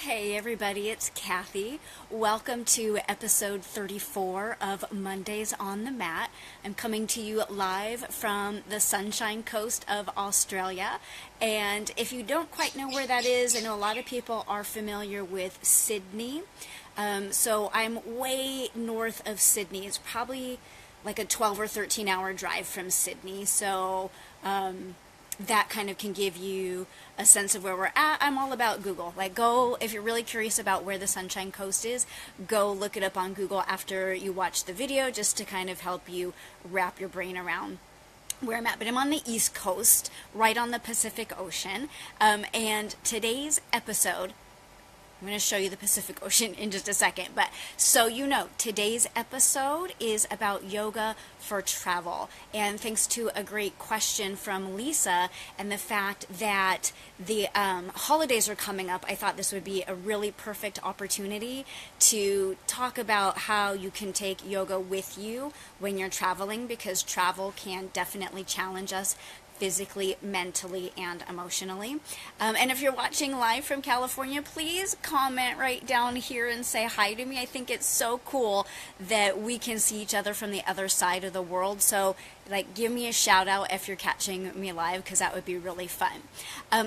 Hey everybody, it's Kathy. Welcome to episode 34 of Mondays on the Mat. I'm coming to you live from the Sunshine Coast of Australia. And if you don't quite know where that is, I know a lot of people are familiar with Sydney. So I'm way north of Sydney. It's probably like a 12 or 13 hour drive from Sydney. So that kind of can give you a sense of where we're at. I'm all about Google. Like, go, if you're really curious about where the Sunshine Coast is, go look it up on Google after you watch the video, just to kind of help you wrap your brain around where I'm at. But I'm on the East Coast, right on the Pacific Ocean, and today's episode, I'm going to show you the Pacific Ocean in just a second, but so you know, today's episode is about yoga for travel, and thanks to a great question from Lisa and the fact that the holidays are coming up, I thought this would be a really perfect opportunity to talk about how you can take yoga with you when you're traveling, because travel can definitely challenge us physically, mentally, and emotionally. And if you're watching live from California, please comment right down here and say hi to me. I think it's so cool that we can see each other from the other side of the world. So, like, give me a shout out if you're catching me live, because that would be really fun.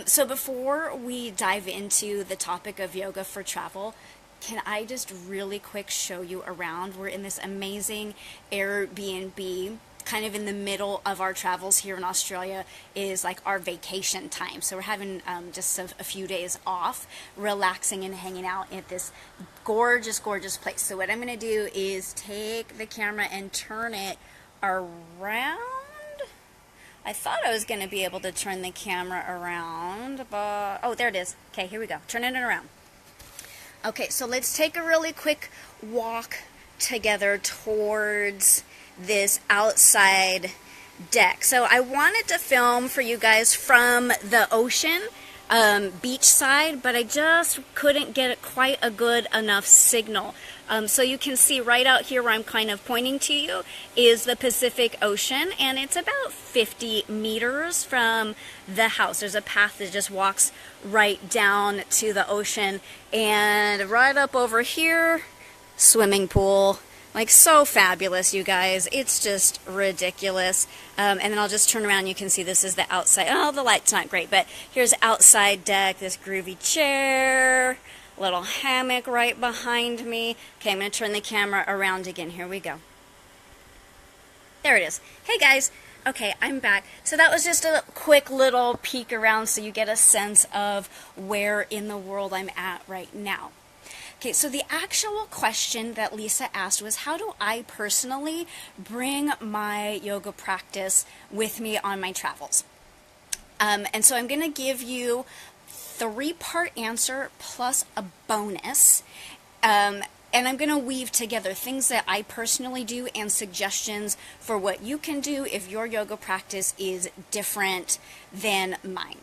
So before we dive into the topic of yoga for travel, can I just really quick show you around? We're in this amazing Airbnb. Kind of in the middle of our travels here in Australia is like our vacation time. So we're having just a few days off, relaxing and hanging out at this gorgeous, gorgeous place. So what I'm going to do is take the camera and turn it around. I thought I was going to be able to turn the camera around, but oh, there it is. Okay, here we go. Turning it around. Okay, so let's take a really quick walk together towards this outside deck. So I wanted to film for you guys from the ocean, beach side, but I just couldn't get quite a good enough signal. So you can see right out here where I'm kind of pointing to you is the Pacific Ocean, and it's about 50 meters from the house. There's a path that just walks right down to the ocean, and right up over here, swimming pool. Like, so fabulous, you guys. It's just ridiculous. And then I'll just turn around. You can see this is the outside. Oh, the light's not great, but here's outside deck, this groovy chair, little hammock right behind me. Okay, I'm going to turn the camera around again. Here we go. There it is. Hey, guys. Okay, I'm back. So that was just a quick little peek around so you get a sense of where in the world I'm at right now. Okay, so the actual question that Lisa asked was, how do I personally bring my yoga practice with me on my travels? And so I'm going to give you 3-part answer plus a bonus. And I'm going to weave together things that I personally do and suggestions for what you can do if your yoga practice is different than mine.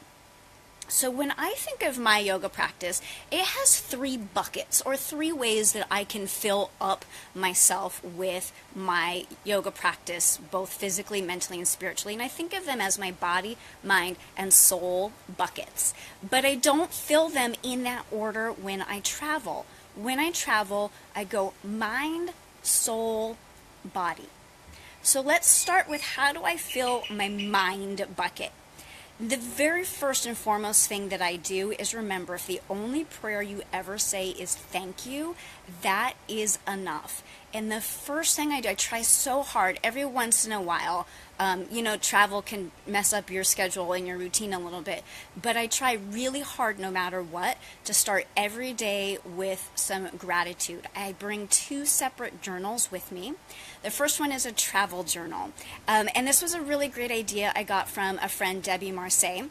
So when I think of my yoga practice, it has 3 buckets, or 3 ways that I can fill up myself with my yoga practice, both physically, mentally, and spiritually. And I think of them as my body, mind, and soul buckets. But I don't fill them in that order when I travel. When I travel, I go mind, soul, body. So let's start with, how do I fill my mind bucket? The very first and foremost thing that I do is remember, if the only prayer you ever say is thank you, that is enough. And the first thing I do, I try so hard every once in a while, you know, travel can mess up your schedule and your routine a little bit, but I try really hard, no matter what, to start every day with some gratitude. I bring 2 separate journals with me. The first one is a travel journal, and this was a really great idea I got from a friend, Debbie Marseille,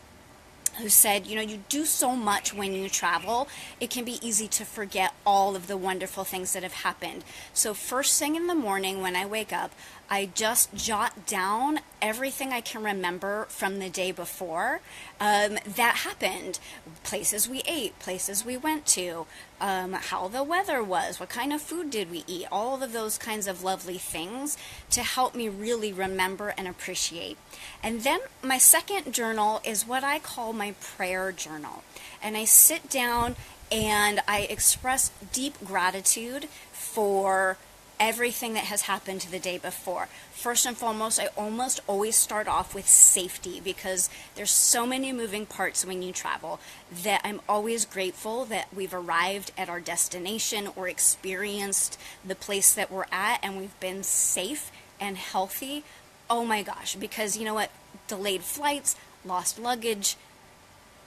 who said, you know, you do so much when you travel, it can be easy to forget all of the wonderful things that have happened. So first thing in the morning when I wake up, I just jot down everything I can remember from the day before that happened. Places we ate, places we went to, how the weather was, what kind of food did we eat, all of those kinds of lovely things to help me really remember and appreciate. And then my second journal is what I call my prayer journal. And I sit down And I express deep gratitude for everything that has happened the day before. First and foremost, I almost always start off with safety, because there's so many moving parts when you travel that I'm always grateful that we've arrived at our destination or experienced the place that we're at and we've been safe and healthy. Oh my gosh, because you know what? Delayed flights, lost luggage,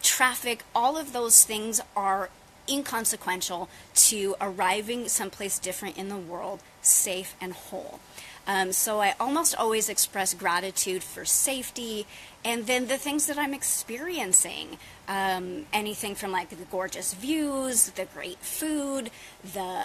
traffic, all of those things are inconsequential to arriving someplace different in the world, safe and whole. So I almost always express gratitude for safety, and then the things that I'm experiencing. Anything from like the gorgeous views, the great food, the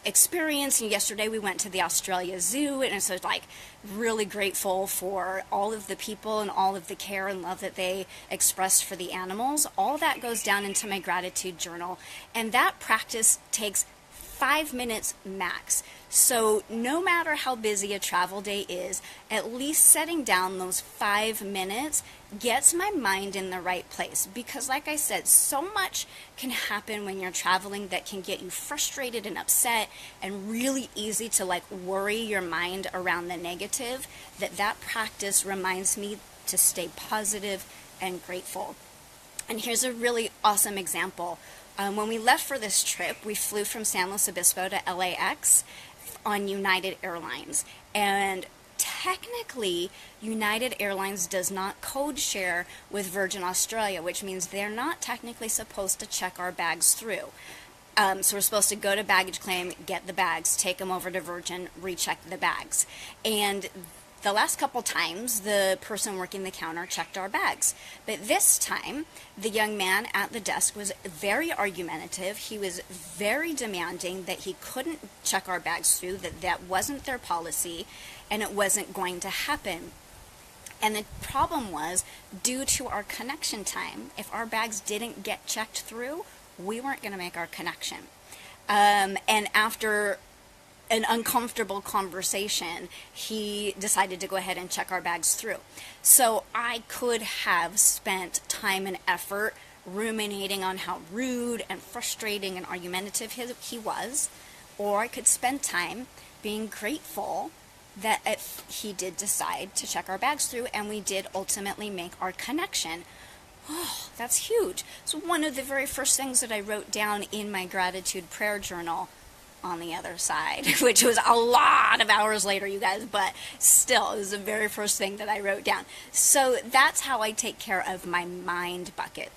experience. And yesterday we went to the Australia Zoo, and so like really grateful for all of the people and all of the care and love that they expressed for the animals. All that goes down into my gratitude journal, and that practice takes 5 minutes max. So no matter how busy a travel day is, at least setting down those 5 minutes gets my mind in the right place. Because like I said, so much can happen when you're traveling that can get you frustrated and upset, and really easy to like worry your mind around the negative, that practice reminds me to stay positive and grateful. And here's a really awesome example. When we left for this trip, we flew from San Luis Obispo to LAX on United Airlines. And technically, United Airlines does not code share with Virgin Australia, which means they're not technically supposed to check our bags through. So we're supposed to go to baggage claim, get the bags, take them over to Virgin, recheck the bags. And the last couple times, the person working the counter checked our bags. But this time, the young man at the desk was very argumentative. He was very demanding that he couldn't check our bags through, that wasn't their policy, and it wasn't going to happen. And the problem was, due to our connection time, if our bags didn't get checked through, we weren't going to make our connection. And after an uncomfortable conversation, he decided to go ahead and check our bags through. So I could have spent time and effort ruminating on how rude and frustrating and argumentative he was, or I could spend time being grateful that he did decide to check our bags through, and we did ultimately make our connection. Oh, that's huge. So one of the very first things that I wrote down in my gratitude prayer journal on the other side, which was a lot of hours later, you guys, but still, it was the very first thing that I wrote down. So that's how I take care of my mind bucket.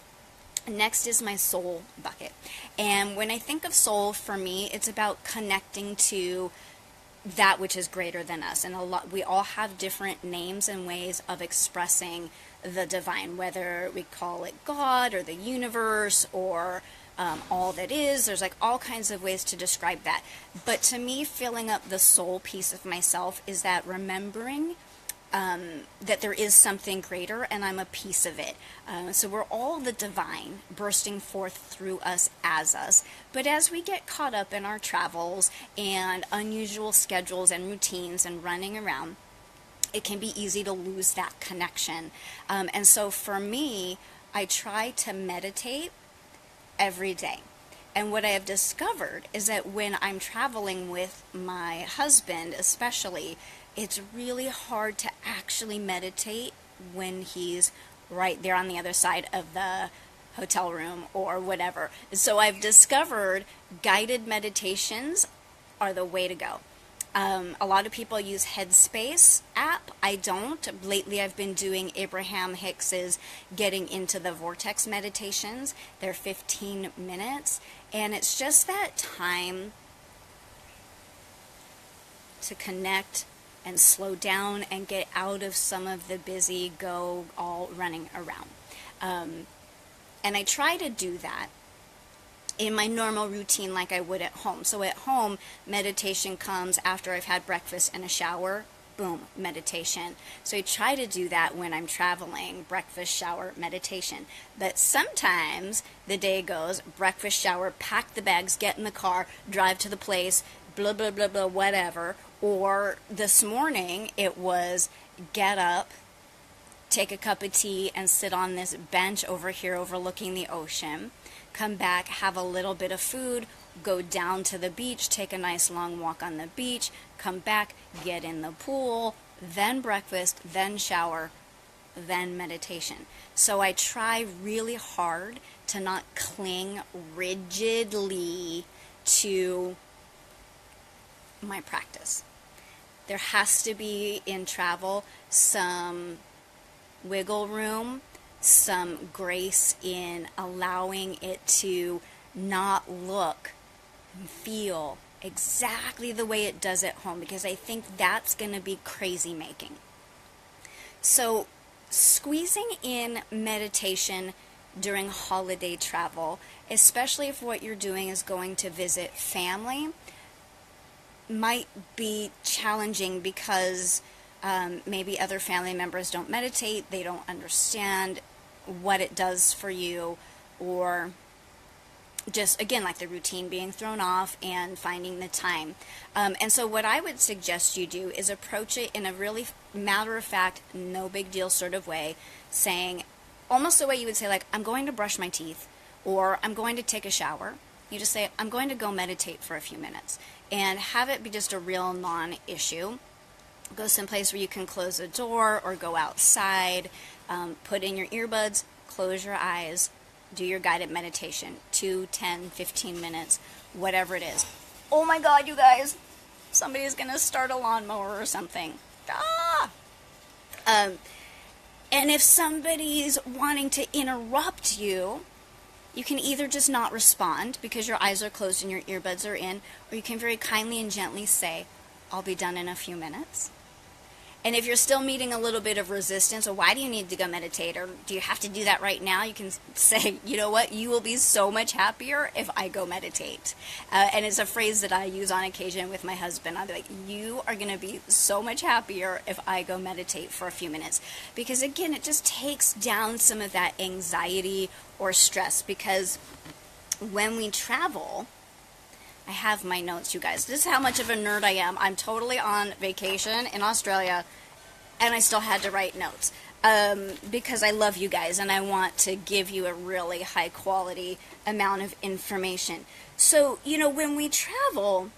Next is my soul bucket. And when I think of soul, for me, it's about connecting to that which is greater than us. And we all have different names and ways of expressing the divine, whether we call it God or the universe or all that is. There's like all kinds of ways to describe that. But to me, filling up the soul piece of myself is that remembering that there is something greater, and I'm a piece of it. So we're all the divine bursting forth through us as us. But as we get caught up in our travels and unusual schedules and routines and running around, it can be easy to lose that connection. And so for me, I try to meditate every day. And what I have discovered is that when I'm traveling with my husband, especially, it's really hard to actually meditate when he's right there on the other side of the hotel room or whatever. So I've discovered guided meditations are the way to go. A lot of people use Headspace app. I don't. Lately I've been doing Abraham Hicks's Getting into the Vortex meditations. They're 15 minutes. And it's just that time to connect and slow down and get out of some of the busy go all running around. And I try to do that in my normal routine like I would at home. So at home, meditation comes after I've had breakfast and a shower. Boom, meditation. So I try to do that when I'm traveling, breakfast, shower, meditation. But sometimes the day goes, breakfast, shower, pack the bags, get in the car, drive to the place, blah, blah, blah, blah, whatever. Or this morning, it was get up, take a cup of tea and sit on this bench over here overlooking the ocean, come back, have a little bit of food, go down to the beach, take a nice long walk on the beach, come back, get in the pool, then breakfast, then shower, then meditation. So I try really hard to not cling rigidly to my practice. There has to be in travel some wiggle room, some grace in allowing it to not look and feel exactly the way it does at home, because I think that's going to be crazy making. So squeezing in meditation during holiday travel, especially if what you're doing is going to visit family, might be challenging because maybe other family members don't meditate, they don't understand what it does for you, or just, again, like the routine being thrown off and finding the time. And so what I would suggest you do is approach it in a really matter-of-fact, no big deal sort of way, saying, almost the way you would say, like, I'm going to brush my teeth, or I'm going to take a shower. You just say, I'm going to go meditate for a few minutes, and have it be just a real non-issue. Go someplace where you can close the door or go outside, put in your earbuds, close your eyes, do your guided meditation, 2, 10, 15 minutes, whatever it is. Oh my God, you guys, somebody's going to start a lawnmower or something. Ah! And if somebody's wanting to interrupt you, you can either just not respond because your eyes are closed and your earbuds are in, or you can very kindly and gently say, I'll be done in a few minutes. And if you're still meeting a little bit of resistance, or why do you need to go meditate, or do you have to do that right now, you can say, you know what, you will be so much happier if I go meditate. And it's a phrase that I use on occasion with my husband. I'll be like, you are going to be so much happier if I go meditate for a few minutes. Because again, it just takes down some of that anxiety or stress, because when we travel, I have my notes, you guys. This is how much of a nerd I am. I'm totally on vacation in Australia, and I still had to write notes because I love you guys, and I want to give you a really high-quality amount of information. So, you know, when we travel,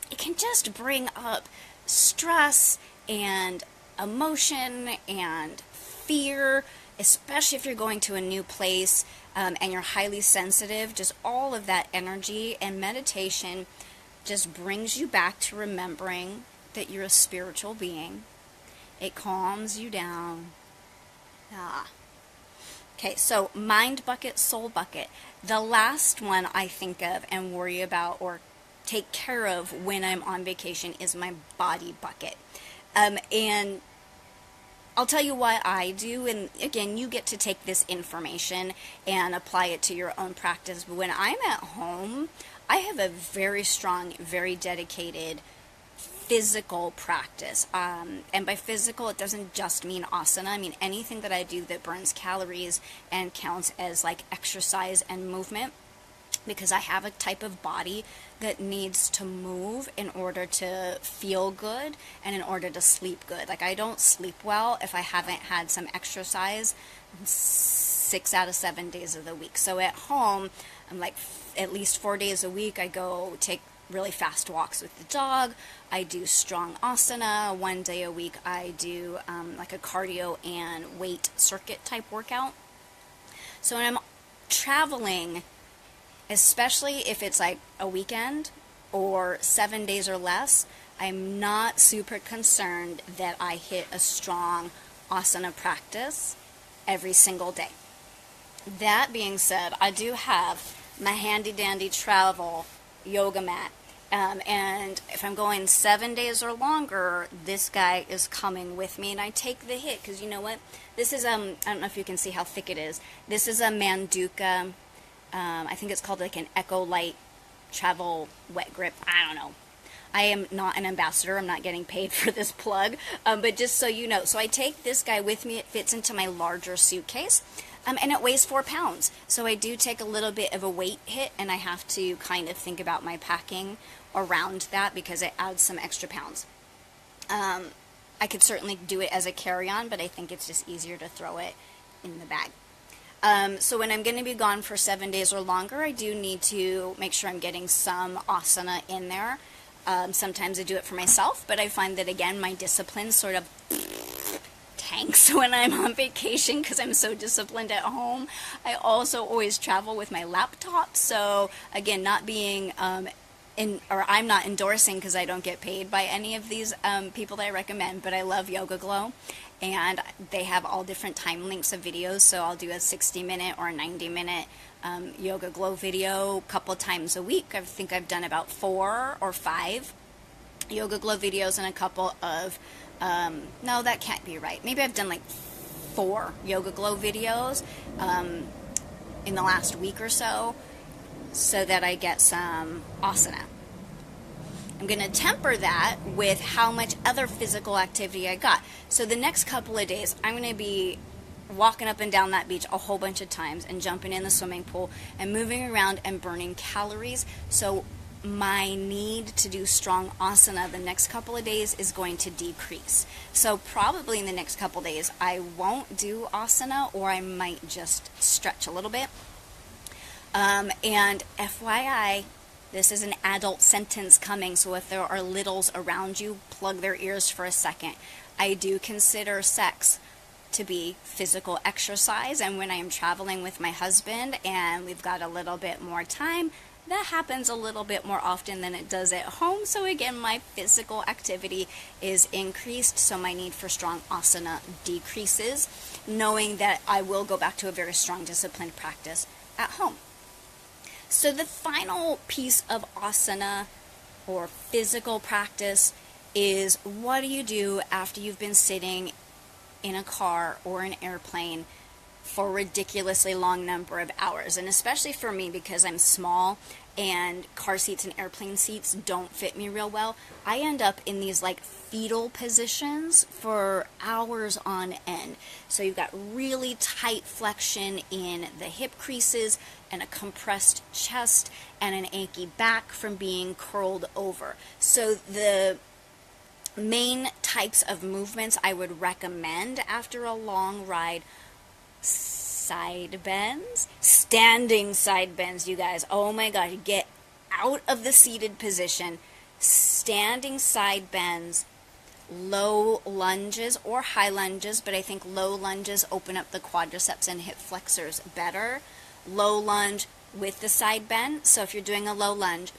it can just bring up stress and emotion and fear, especially if you're going to a new place and you're highly sensitive. Just all of that energy, and meditation just brings you back to remembering that you're a spiritual being. It calms you down. Okay, so mind bucket, soul bucket. The last one I think of and worry about or take care of when I'm on vacation is my body bucket. And I'll tell you what I do, and again, you get to take this information and apply it to your own practice. But when I'm at home, I have a very strong, very dedicated physical practice. And by physical, it doesn't just mean asana. I mean anything that I do that burns calories and counts as like exercise and movement, because I have a type of body that needs to move in order to feel good and in order to sleep good. Like, I don't sleep well if I haven't had some exercise 6 out of 7 days of the week. So at home, I'm like at least 4 days a week, I go take really fast walks with the dog. I do strong asana. 1 day a week, I do like a cardio and weight circuit type workout. So when I'm traveling, especially if it's like a weekend or 7 days or less, I'm not super concerned that I hit a strong asana practice every single day. That being said, I do have my handy dandy travel yoga mat. And if I'm going 7 days or longer, this guy is coming with me, and I take the hit because, you know what? This is, I don't know if you can see how thick it is. This is a Manduka. I think it's called like an Echo Light Travel Wet Grip. I don't know. I am not an ambassador. I'm not getting paid for this plug. But just so you know. So I take this guy with me. It fits into my larger suitcase. And it weighs 4 pounds. So I do take a little bit of a weight hit, and I have to kind of think about my packing around that because it adds some extra pounds. I I could certainly do it as a carry-on, but I think it's just easier to throw it in the bag. So when I'm going to be gone for 7 days or longer, I do need to make sure I'm getting some asana in there. Sometimes I do it for myself, but I find that, again, my discipline sort of tanks when I'm on vacation because I'm so disciplined at home. I also always travel with my laptop, so again, not being I'm not endorsing because I don't get paid by any of these people that I recommend, but I love Yoga Glow, and they have all different time links of videos, so I'll do a 60-minute or 90-minute Yoga Glow video a couple times a week. I think I've done about 4 or 5 Yoga Glow videos and a couple of, no, that can't be right. Maybe I've done like 4 Yoga Glow videos in the last week or so that I get some asana. I'm going to temper that with how much other physical activity I got. So the next couple of days, I'm going to be walking up and down that beach a whole bunch of times and jumping in the swimming pool and moving around and burning calories. So my need to do strong asana the next couple of days is going to decrease. So probably in the next couple of days, I won't do asana, or I might just stretch a little bit. And FYI, this is an adult sentence coming, so if there are littles around you, plug their ears for a second. I do consider sex to be physical exercise, and when I am traveling with my husband and we've got a little bit more time, that happens a little bit more often than it does at home. So again, my physical activity is increased, so my need for strong asana decreases, knowing that I will go back to a very strong disciplined practice at home. So the final piece of asana or physical practice is, what do you do after you've been sitting in a car or an airplane for a ridiculously long number of hours? And especially for me, because I'm small and car seats and airplane seats don't fit me real well, I end up in these like fetal positions for hours on end. So you've got really tight flexion in the hip creases and a compressed chest and an achy back from being curled over. So the main types of movements I would recommend after a long ride: side bends, standing side bends, you guys. Oh my gosh, get out of the seated position. Standing side bends, low lunges or high lunges, but I think low lunges open up the quadriceps and hip flexors better. Low lunge with the side bend. So if you're doing a low lunge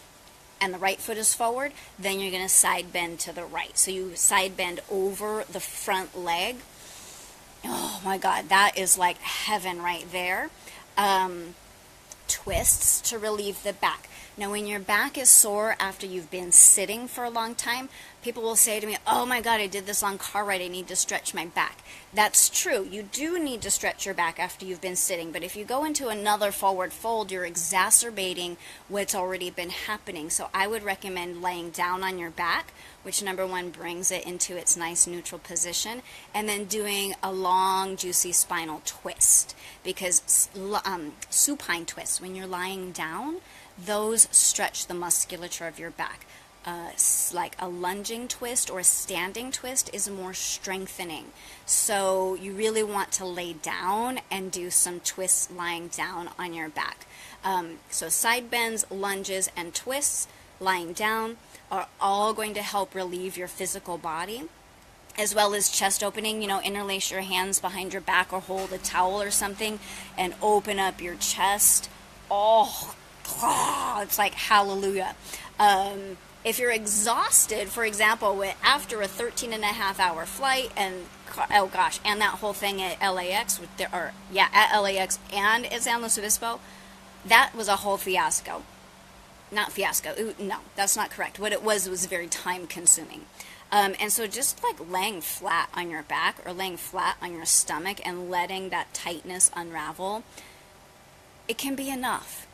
and the right foot is forward, then you're going to side bend to the right. So you side bend over the front leg. Oh my God, that is like heaven right there. Twists to relieve the back. Now, when your back is sore after you've been sitting for a long time, people will say to me, oh my God, I did this long car ride, I need to stretch my back. That's true. You do need to stretch your back after you've been sitting, but if you go into another forward fold, you're exacerbating what's already been happening. So I would recommend laying down on your back, which number one brings it into its nice neutral position, and then doing a long, juicy spinal twist, because supine twists, when you're lying down, those stretch the musculature of your back. Like a lunging twist or a standing twist is more strengthening. So you really want to lay down and do some twists lying down on your back. So side bends, lunges, and twists lying down are all going to help relieve your physical body, as well as chest opening. You know, interlace your hands behind your back or hold a towel or something and open up your chest. Oh, it's like hallelujah. If you're exhausted, for example, after a 13-and-a-half-hour flight, and oh gosh, and that whole thing at LAX, at LAX and at San Luis Obispo, that was a whole fiasco. Not fiasco. No, that's not correct. What it was very time-consuming. And so just like laying flat on your back or laying flat on your stomach and letting that tightness unravel, it can be enough.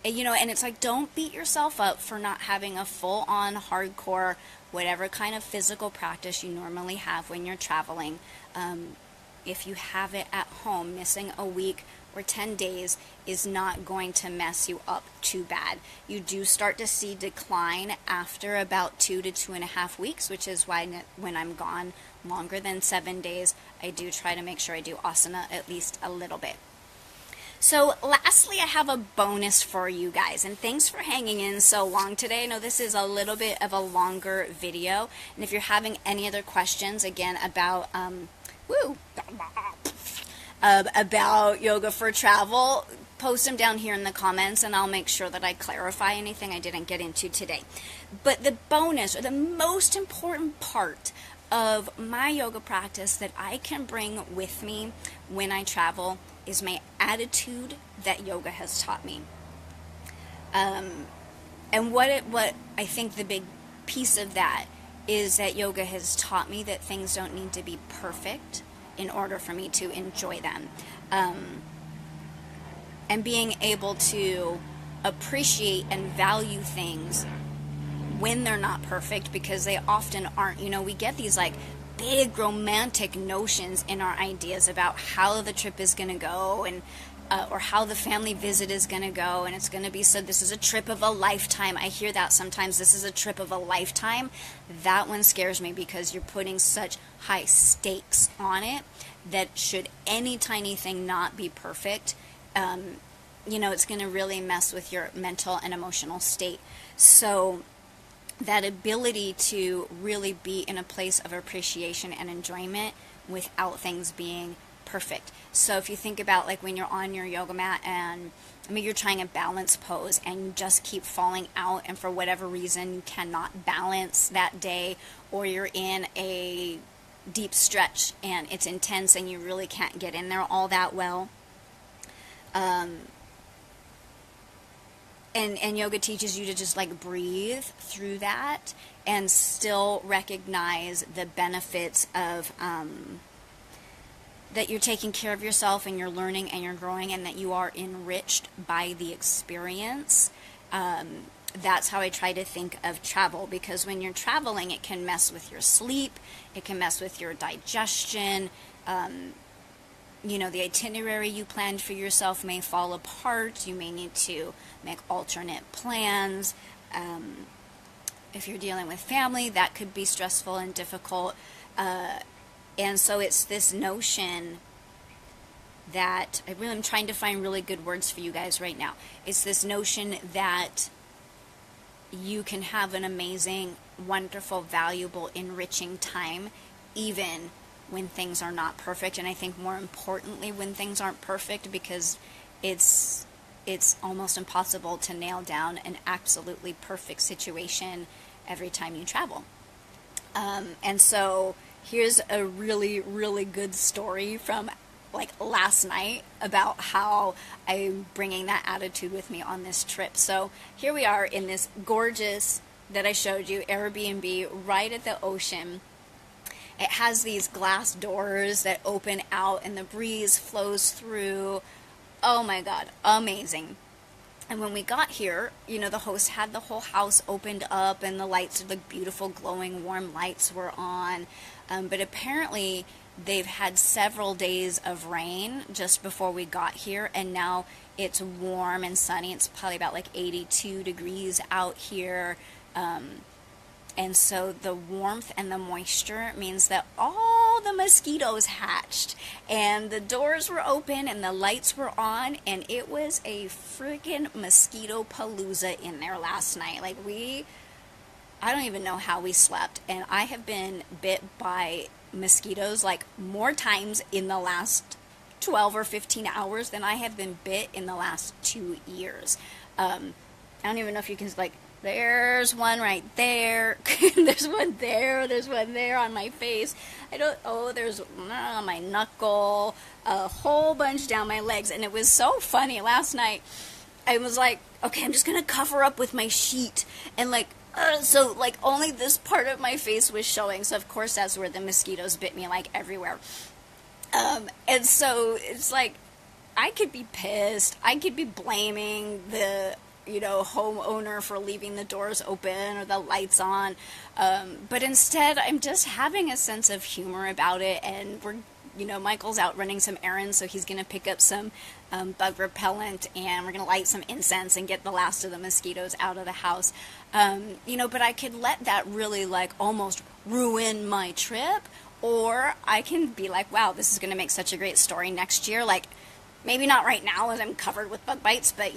You know, and it's like, don't beat yourself up for not having a full-on, hardcore, whatever kind of physical practice you normally have when you're traveling. If you have it at home, missing a week or 10 days is not going to mess you up too bad. You do start to see decline after about 2 to 2.5 weeks, which is why when I'm gone longer than 7 days, I do try to make sure I do asana at least a little bit. So lastly, I have a bonus for you guys, and thanks for hanging in so long today. I know this is a little bit of a longer video, and if you're having any other questions, again, about about yoga for travel, post them down here in the comments, and I'll make sure that I clarify anything I didn't get into today. But the bonus, or the most important part of my yoga practice that I can bring with me when I travel is my attitude that yoga has taught me. And what I think the big piece of that is that yoga has taught me that things don't need to be perfect in order for me to enjoy them. And being able to appreciate and value things when they're not perfect, because they often aren't. You know, we get these like big romantic notions in our ideas about how the trip is going to go, and or how the family visit is going to go, and it's going to be said this is a trip of a lifetime. I hear that sometimes, this is a trip of a lifetime. That one scares me, because you're putting such high stakes on it that should any tiny thing not be perfect, you know, it's going to really mess with your mental and emotional state. So that ability to really be in a place of appreciation and enjoyment without things being perfect. So if you think about like when you're on your yoga mat and maybe you're trying a balance pose and you just keep falling out, and for whatever reason you cannot balance that day, or you're in a deep stretch and it's intense and you really can't get in there all that well. And yoga teaches you to just like breathe through that and still recognize the benefits of that you're taking care of yourself, and you're learning and you're growing, and that you are enriched by the experience. That's how I try to think of travel, because when you're traveling, it can mess with your sleep, it can mess with your digestion. You know, the itinerary you planned for yourself may fall apart. You may need to make alternate plans. If you're dealing with family, that could be stressful and difficult. And so it's this notion that I'm trying to find really good words for you guys right now. It's this notion that you can have an amazing, wonderful, valuable, enriching time even when things are not perfect. And I think more importantly when things aren't perfect, because it's almost impossible to nail down an absolutely perfect situation every time you travel. And so here's a really, really good story from like last night about how I'm bringing that attitude with me on this trip. So here we are in this gorgeous, that I showed you, Airbnb right at the ocean. It has these glass doors that open out and the breeze flows through. Oh my God, amazing. And when we got here, you know, the host had the whole house opened up and the lights, the beautiful glowing warm lights were on. But apparently they've had several days of rain just before we got here, and now it's warm and sunny. It's probably about like 82 degrees out here. And so the warmth and the moisture means that all the mosquitoes hatched, and the doors were open and the lights were on, and it was a freaking mosquito palooza in there last night. Like I don't even know how we slept, and I have been bit by mosquitoes like more times in the last 12 or 15 hours than I have been bit in the last 2 years. I don't even know if you can, like, there's one right there. There's one there. There's one there on my face. There's one on my knuckle. A whole bunch down my legs. And it was so funny. Last night, I was like, okay, I'm just going to cover up with my sheet. And so only this part of my face was showing. So of course that's where the mosquitoes bit me, like everywhere. And so it's like, I could be pissed. I could be blaming the homeowner for leaving the doors open or the lights on. But instead, I'm just having a sense of humor about it. And Michael's out running some errands, so he's going to pick up some bug repellent, and we're going to light some incense and get the last of the mosquitoes out of the house. But I could let that really like almost ruin my trip, or I can be like, wow, this is going to make such a great story next year. Like, maybe not right now as I'm covered with bug bites, but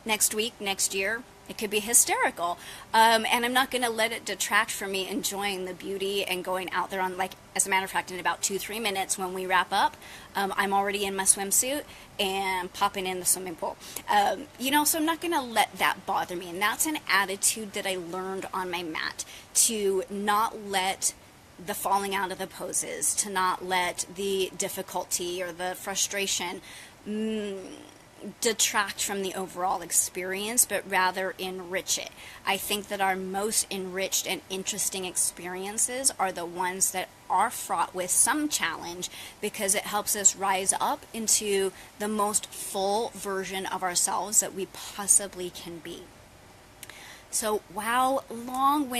next week, next year, it could be hysterical. And I'm not going to let it detract from me enjoying the beauty and going out there on, like, as a matter of fact, in about 2-3 minutes when we wrap up, I'm already in my swimsuit and popping in the swimming pool. So I'm not going to let that bother me. And that's an attitude that I learned on my mat, to not let the falling out of the poses, to not let the difficulty or the frustration detract from the overall experience, but rather enrich it. I think that our most enriched and interesting experiences are the ones that are fraught with some challenge, because it helps us rise up into the most full version of ourselves that we possibly can be. So, wow,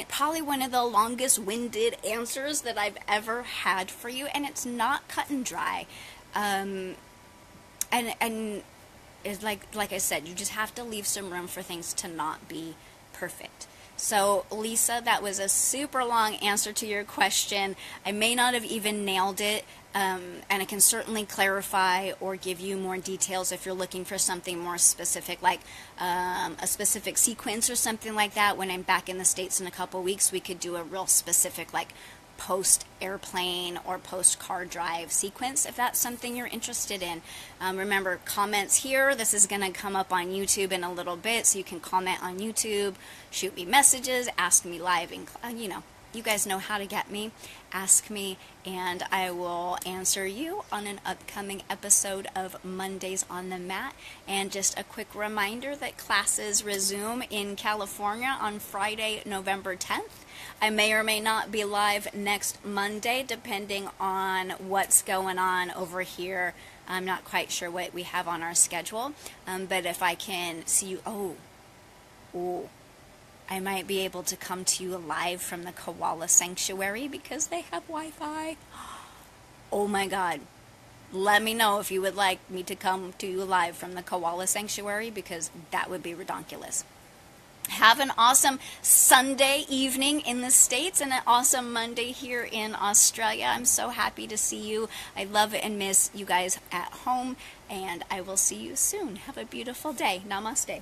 probably one of the longest winded answers that I've ever had for you, and it's not cut and dry. And it's like I said, you just have to leave some room for things to not be perfect. So, Lisa, that was a super long answer to your question. I may not have even nailed it, and I can certainly clarify or give you more details if you're looking for something more specific, like a specific sequence or something like that. When I'm back in the States in a couple weeks, we could do a real specific, like, post-airplane or post-car drive sequence, if that's something you're interested in. Remember, comments here. This is going to come up on YouTube in a little bit, so you can comment on YouTube, shoot me messages, ask me live, and you guys know how to get me. Ask me, and I will answer you on an upcoming episode of Mondays on the Mat. And just a quick reminder that classes resume in California on Friday, November 10th. I may or may not be live next Monday, depending on what's going on over here. I'm not quite sure what we have on our schedule, but if I can see you, I might be able to come to you live from the Koala Sanctuary because they have Wi-Fi. Oh my God. Let me know if you would like me to come to you live from the Koala Sanctuary, because that would be redonkulous. Have an awesome Sunday evening in the States and an awesome Monday here in Australia. I'm so happy to see you. I love and miss you guys at home, and I will see you soon. Have a beautiful day. Namaste.